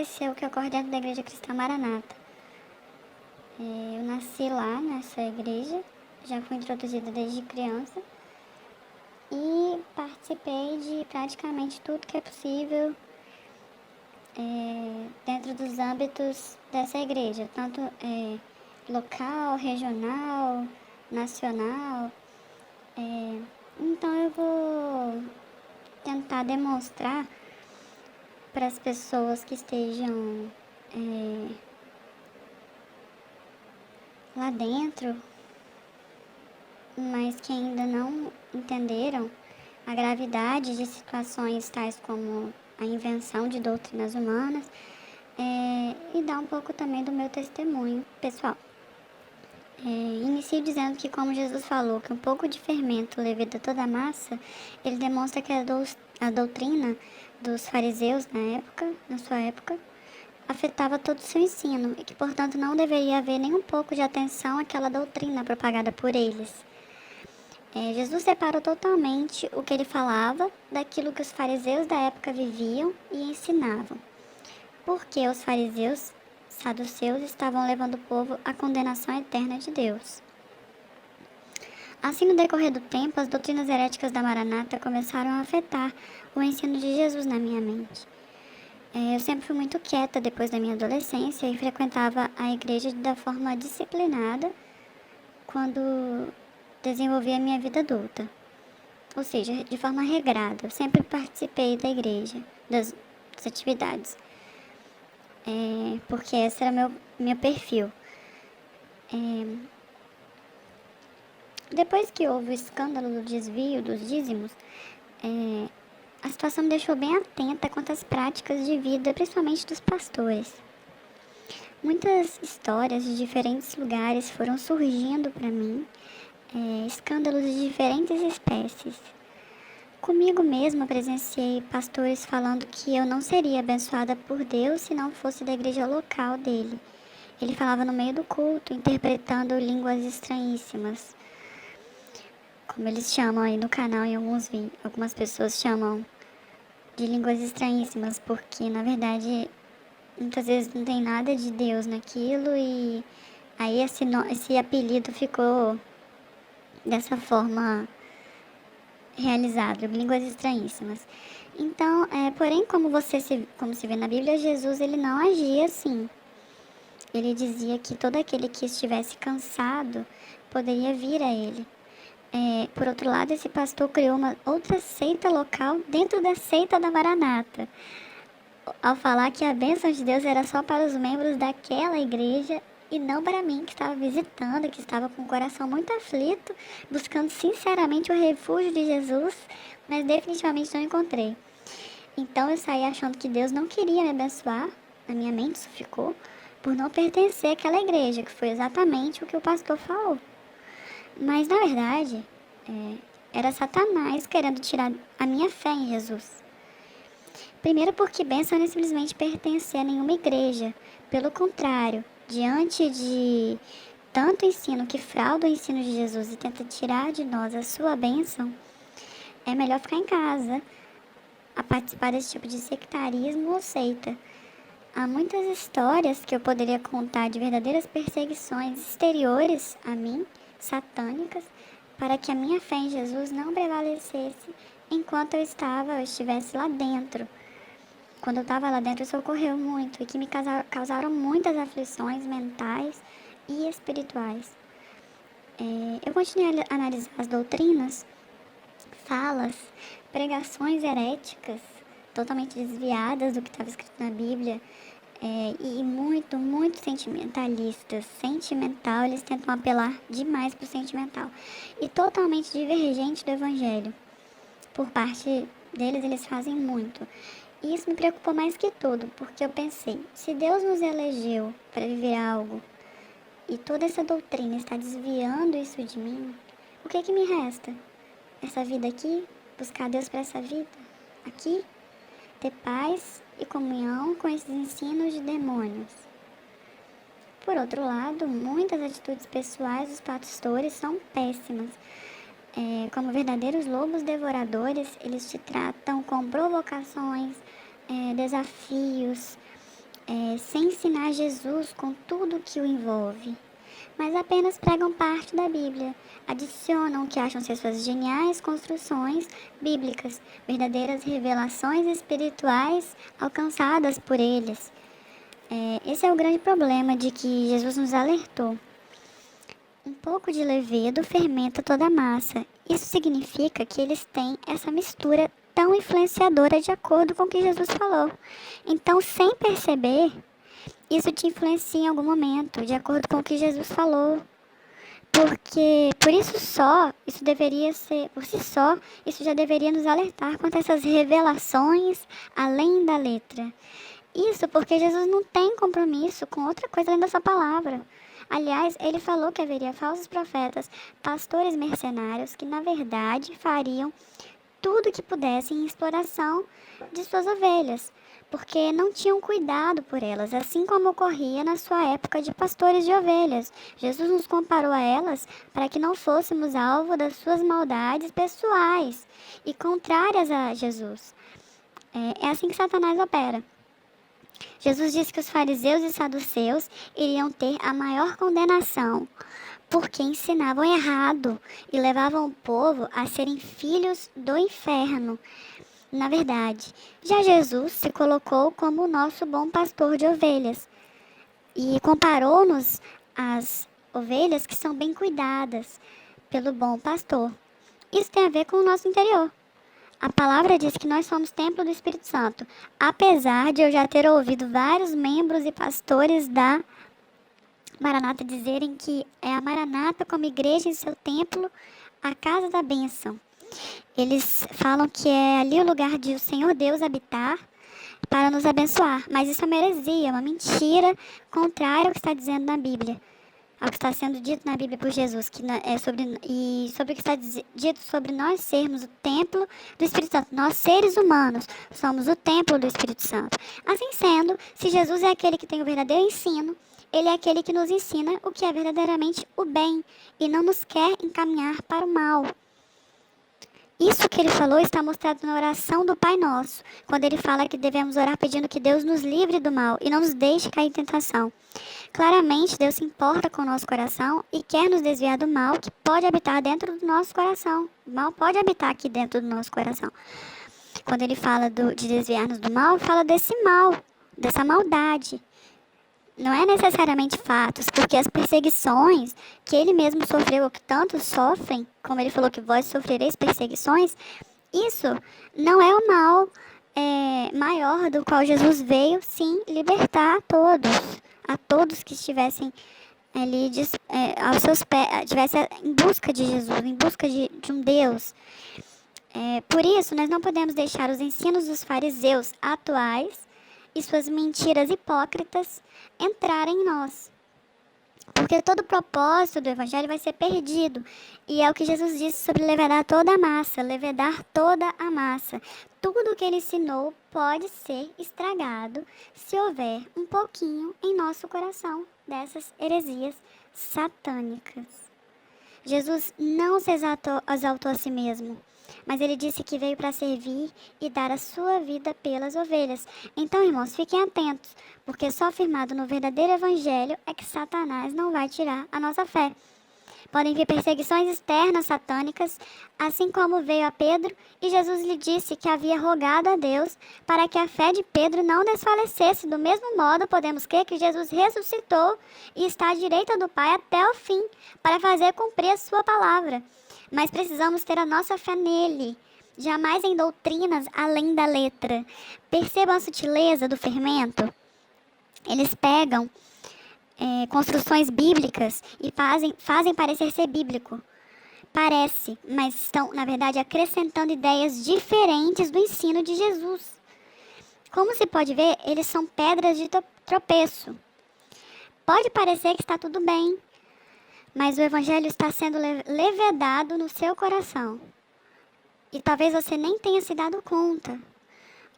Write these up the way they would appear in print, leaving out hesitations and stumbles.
esclarecer o que ocorre dentro da Igreja Cristã Maranata. Eu nasci lá nessa igreja, já fui introduzida desde criança e participei de praticamente tudo que é possível dentro dos âmbitos dessa igreja, tanto local, regional, nacional. Então eu vou tentar demonstrar para as pessoas que estejam lá dentro, mas que ainda não entenderam a gravidade de situações tais como a invenção de doutrinas humanas, e dar um pouco também do meu testemunho pessoal. Inicio dizendo que, como Jesus falou, que um pouco de fermento leveda toda a massa, ele demonstra que a doutrina dos fariseus na sua época, afetava todo o seu ensino e que, portanto, não deveria haver nem um pouco de atenção àquela doutrina propagada por eles. Jesus separou totalmente o que ele falava daquilo que os fariseus da época viviam e ensinavam. Porque os fariseus saduceus estavam levando o povo à condenação eterna de Deus. Assim, no decorrer do tempo, as doutrinas heréticas da Maranata começaram a afetar o ensino de Jesus na minha mente. Eu sempre fui muito quieta depois da minha adolescência e frequentava a igreja da forma disciplinada quando desenvolvi a minha vida adulta. Ou seja, de forma regrada. Eu sempre participei da igreja, das atividades. Porque esse era meu perfil. Depois que houve o escândalo do desvio dos dízimos, a situação me deixou bem atenta quanto às práticas de vida, principalmente dos pastores. Muitas histórias de diferentes lugares foram surgindo para mim, escândalos de diferentes espécies. Comigo mesma presenciei pastores falando que eu não seria abençoada por Deus se não fosse da igreja local dele. Ele falava no meio do culto, interpretando línguas estranhíssimas, como eles chamam aí no canal em algumas pessoas chamam de línguas estranhíssimas, porque na verdade muitas vezes não tem nada de Deus naquilo e aí esse apelido ficou dessa forma realizado, línguas estranhíssimas. Então, porém, como se vê na Bíblia, Jesus ele não agia assim. Ele dizia que todo aquele que estivesse cansado poderia vir a ele. Por outro lado, esse pastor criou uma outra seita local dentro da seita da Maranata, ao falar que a bênção de Deus era só para os membros daquela igreja e não para mim, que estava visitando, que estava com o coração muito aflito, buscando sinceramente o refúgio de Jesus, mas definitivamente não encontrei. Então eu saí achando que Deus não queria me abençoar, a minha mente isso ficou, por não pertencer àquela igreja, que foi exatamente o que o pastor falou. Mas na verdade, era Satanás querendo tirar a minha fé em Jesus. Primeiro porque bênção não é simplesmente pertencer a nenhuma igreja. Pelo contrário, diante de tanto ensino que frauda o ensino de Jesus e tenta tirar de nós a sua bênção, é melhor ficar em casa a participar desse tipo de sectarismo ou seita. Há muitas histórias que eu poderia contar de verdadeiras perseguições exteriores a mim, satânicas, para que a minha fé em Jesus não prevalecesse enquanto eu estivesse lá dentro. Quando eu estava lá dentro, isso ocorreu muito e que me causaram muitas aflições mentais e espirituais. Eu continuei a analisar as doutrinas, falas, pregações heréticas, totalmente desviadas do que estava escrito na Bíblia, e muito sentimentalistas. Sentimental, eles tentam apelar demais para o sentimental. E totalmente divergente do Evangelho. Por parte deles, eles fazem muito. E isso me preocupou mais que tudo, porque eu pensei, se Deus nos elegeu para viver algo e toda essa doutrina está desviando isso de mim, o que me resta? Essa vida aqui? Buscar Deus para essa vida? Aqui? Ter paz e comunhão com esses ensinos de demônios? Por outro lado, muitas atitudes pessoais dos pastores são péssimas. Como verdadeiros lobos devoradores, eles te tratam com provocações, desafios, sem ensinar Jesus com tudo que o envolve, mas apenas pregam parte da Bíblia, adicionam o que acham ser suas geniais construções bíblicas, verdadeiras revelações espirituais alcançadas por eles. Esse é o grande problema de que Jesus nos alertou. Um pouco de levedo fermenta toda a massa. Isso significa que eles têm essa mistura tão influenciadora de acordo com o que Jesus falou. Então, sem perceber, isso te influencia em algum momento, de acordo com o que Jesus falou. Porque, por si só, isso já deveria nos alertar quanto a essas revelações além da letra. Isso porque Jesus não tem compromisso com outra coisa além da sua palavra. Aliás, ele falou que haveria falsos profetas, pastores mercenários, que na verdade fariam tudo o que pudessem em exploração de suas ovelhas, porque não tinham cuidado por elas, assim como ocorria na sua época de pastores de ovelhas. Jesus nos comparou a elas para que não fôssemos alvo das suas maldades pessoais e contrárias a Jesus. É assim que Satanás opera. Jesus disse que os fariseus e saduceus iriam ter a maior condenação, porque ensinavam errado e levavam o povo a serem filhos do inferno. Na verdade, já Jesus se colocou como o nosso bom pastor de ovelhas e comparou-nos às ovelhas que são bem cuidadas pelo bom pastor. Isso tem a ver com o nosso interior. A palavra diz que nós somos templo do Espírito Santo, apesar de eu já ter ouvido vários membros e pastores da Maranata dizerem que é a Maranata como igreja em seu templo, a casa da bênção. Eles falam que é ali o lugar de o Senhor Deus habitar para nos abençoar, mas isso é uma heresia, uma mentira contrária ao que está dizendo na Bíblia. Ao que está sendo dito na Bíblia por Jesus, sobre o que está dito sobre nós sermos o templo do Espírito Santo. Nós, seres humanos, somos o templo do Espírito Santo. Assim sendo, se Jesus é aquele que tem o verdadeiro ensino, ele é aquele que nos ensina o que é verdadeiramente o bem e não nos quer encaminhar para o mal. Isso que ele falou está mostrado na oração do Pai Nosso, quando ele fala que devemos orar pedindo que Deus nos livre do mal e não nos deixe cair em tentação. Claramente, Deus se importa com o nosso coração e quer nos desviar do mal que pode habitar dentro do nosso coração. O mal pode habitar aqui dentro do nosso coração. Quando ele fala de desviar-nos do mal, fala desse mal, dessa maldade. Não é necessariamente fatos, porque as perseguições que ele mesmo sofreu, ou que tantos sofrem, como ele falou que vós sofrereis perseguições, isso não é o mal maior do qual Jesus veio, sim, libertar a todos que estivessem ali aos seus pés, estivessem em busca de Jesus, em busca de um Deus. Por isso, nós não podemos deixar os ensinos dos fariseus atuais e suas mentiras hipócritas entrarem em nós. Porque todo o propósito do Evangelho vai ser perdido. E é o que Jesus disse sobre levedar toda a massa. Levedar toda a massa. Tudo o que ele ensinou pode ser estragado se houver um pouquinho em nosso coração dessas heresias satânicas. Jesus não se exaltou a si mesmo, mas ele disse que veio para servir e dar a sua vida pelas ovelhas. Então, irmãos, fiquem atentos, porque só firmado no verdadeiro evangelho é que Satanás não vai tirar a nossa fé. Podem vir perseguições externas satânicas, assim como veio a Pedro, e Jesus lhe disse que havia rogado a Deus para que a fé de Pedro não desfalecesse. Do mesmo modo, podemos crer que Jesus ressuscitou e está à direita do Pai até o fim, para fazer cumprir a sua palavra. Mas precisamos ter a nossa fé nele, jamais em doutrinas além da letra. Percebam a sutileza do fermento? Eles pegam construções bíblicas e fazem parecer ser bíblico. Parece, mas estão, na verdade, acrescentando ideias diferentes do ensino de Jesus. Como se pode ver, eles são pedras de tropeço. Pode parecer que está tudo bem, mas o evangelho está sendo levedado no seu coração. E talvez você nem tenha se dado conta.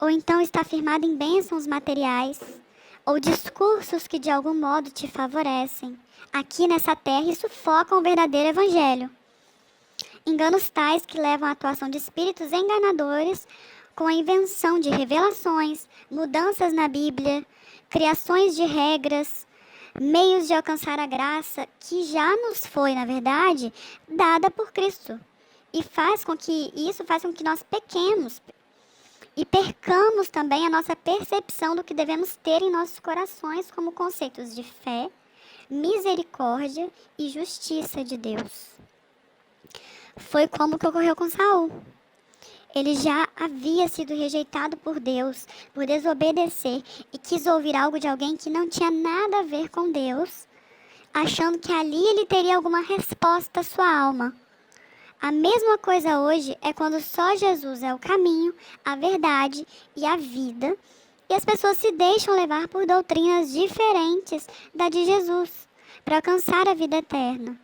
Ou então está firmado em bênçãos materiais, ou discursos que de algum modo te favorecem, aqui nessa terra e sufocam o verdadeiro evangelho. Enganos tais que levam à atuação de espíritos enganadores com a invenção de revelações, mudanças na Bíblia, criações de regras, meios de alcançar a graça que já nos foi, na verdade, dada por Cristo. E isso faz com que nós pequemos e percamos também a nossa percepção do que devemos ter em nossos corações como conceitos de fé, misericórdia e justiça de Deus. Foi como que ocorreu com Saul. Ele já havia sido rejeitado por Deus, por desobedecer, e quis ouvir algo de alguém que não tinha nada a ver com Deus, achando que ali ele teria alguma resposta à sua alma. A mesma coisa hoje é quando só Jesus é o caminho, a verdade e a vida, e as pessoas se deixam levar por doutrinas diferentes da de Jesus, para alcançar a vida eterna.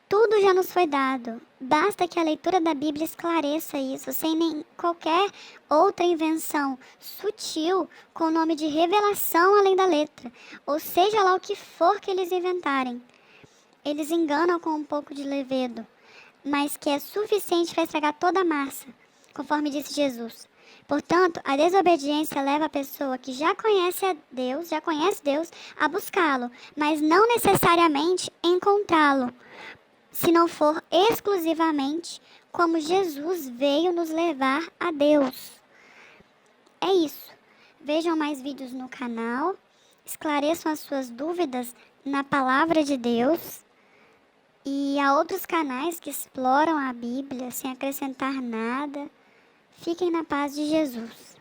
Tudo já nos foi dado, basta que a leitura da Bíblia esclareça isso, sem nem qualquer outra invenção sutil com o nome de revelação além da letra, ou seja lá o que for que eles inventarem. Eles enganam com um pouco de levedo, mas que é suficiente para estragar toda a massa, conforme disse Jesus. Portanto, a desobediência leva a pessoa que já conhece Deus, a buscá-lo, mas não necessariamente encontrá-lo, se não for exclusivamente como Jesus veio nos levar a Deus. É isso. Vejam mais vídeos no canal, esclareçam as suas dúvidas na palavra de Deus. E há outros canais que exploram a Bíblia sem acrescentar nada. Fiquem na paz de Jesus.